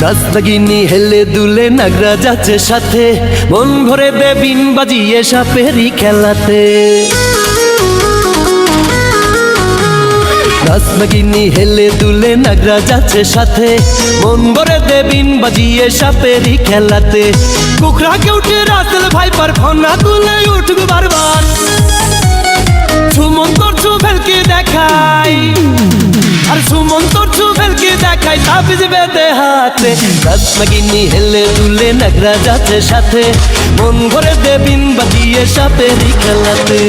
নাচনাগিনী হেলে দুলে নাগরা যাচ্ছে সাথে, মন ভরে দে বিন বাজিয়ে সাপেরই খেলাতে। নাচনাগিনী হেলে দুলে নাগরা যাচ্ছে সাথে, মন ভরে দে বিন বাজিয়ে সাপেরই খেলাতে। কুকড়াকে উঠে রাসেল ভাইপার ফনা তুলে উঠবে বারবার, সুমন তোর চুভেলকে দেখাই, আর সুমন তোর চুভেলকে দেখাই তাবিজ বেঁধে হাতে। নাচনাগিনী হেলে দুলে নাগরা যাচ্ছে সাথে, মন ভরে দে বিন বাজিয়ে সাপেরই খেলাতে।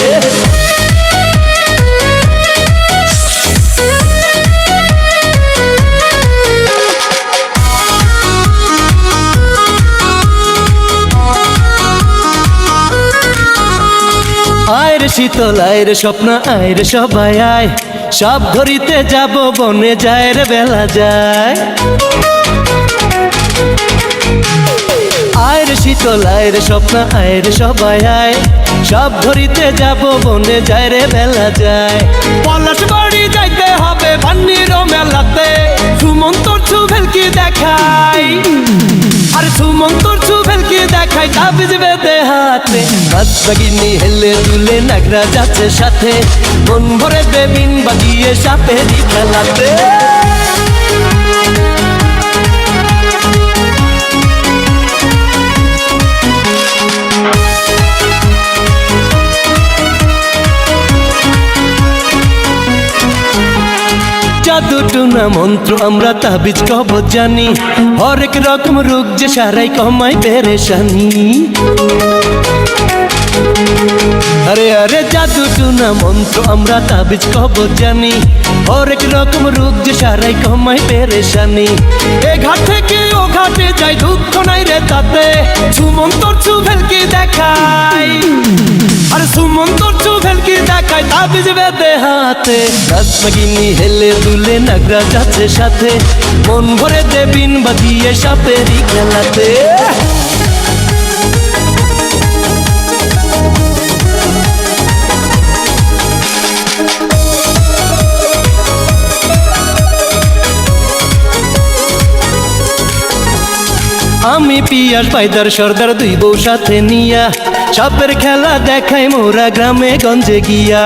আয় রে শীতল আয় রে স্বপ্ন আয় রে সবাই আয়, সব ধরিতে যাব বনে যায় রে বেলা যায়। আয় রে শীতল আয় রে স্বপ্ন আয় রে সবাই আয়, সব ধরিতে যাব বনে যায় রে বেলা যায়। পলাশ বাড়ি যাইতে হবে ভান্নির মেলাতে, সুমন তোর চুভেলকে দেখাই, আর সুমন তোর চুভেলকে দেখাই তাবিজ বেঁধে হাতে। নাচনাগিনী হেলে দুলে নাগরা যাচ্ছে সাথে, মন ভরে দে বিন বাজিয়ে সাপেরই খেলাতে। জাদু টুনা মন্ত্র আমরা তাবিজ কবজ জানি, হরেক রকম রোগ যে সারাই কমাই পেরেশানি। আরে আরে জাদু টুনা মন্ত্র আমরা তাবিজ কবজ জানি, হরেক রকম রোগ যে সারাই কমাই পেরেশানি। এ ঘাট থেকে ও ঘাটে যাই দুঃখ নাই রে তাতে, সুমন তোর চুভেলকে দেখাই, আর সুমন তোর চুভেলকে দেখাই তাবিজ বেঁধে হাতে। নাচনাগিনী হেলে দুলে নাগরা যাচ্ছে সাথে, মন ভরে দে বিন বাজিয়ে সাপেরই খেলাতে। আমি পিয়াস পাইদার সর্দার দুই বউ সাথে নিয়া, সাপের খেলা দেখাই মোরা গ্রামে গঞ্জে গিয়া।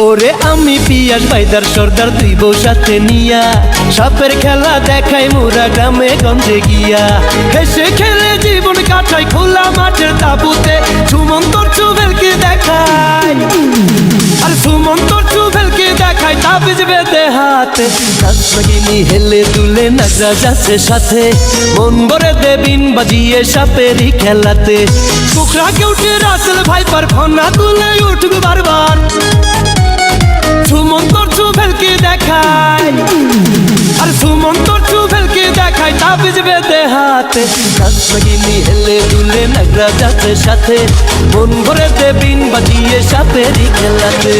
ওরে আমি পিয়াস পাইদার সর্দার দুই বউ সাথে নিয়া, সাপের খেলা দেখাই মোরা গ্রামে গঞ্জে গিয়া। হেসে খেলে জীবন কাটাই খোলা মাঠের তাবুতে, সুমন তোর চুভেলকে দেখাই, আর সুমন তোর চুভেলকে দেখাই তাবিজ বেঁধে হাতে। নাচনাগিনী হেলে দুলে নাগরা যাচ্ছে সাথে, মন ভরে দে বিন বাজিয়ে সাপেরই খেলাতে। কুকড়াকে উঠে রাসেল ভাইপার ফনা তুলে উঠবে বারবার, সুমন তোর চুভেলকে দেখাই, আর সুমন তোর চুভেলকে দেখাই তাবিজ বেঁধে হাতে। নাচনাগিনী হেলে দুলে নাগরা যাচ্ছে সাথে, মন ভরে দে বিন বাজিয়ে সাপেরই খেলাতে।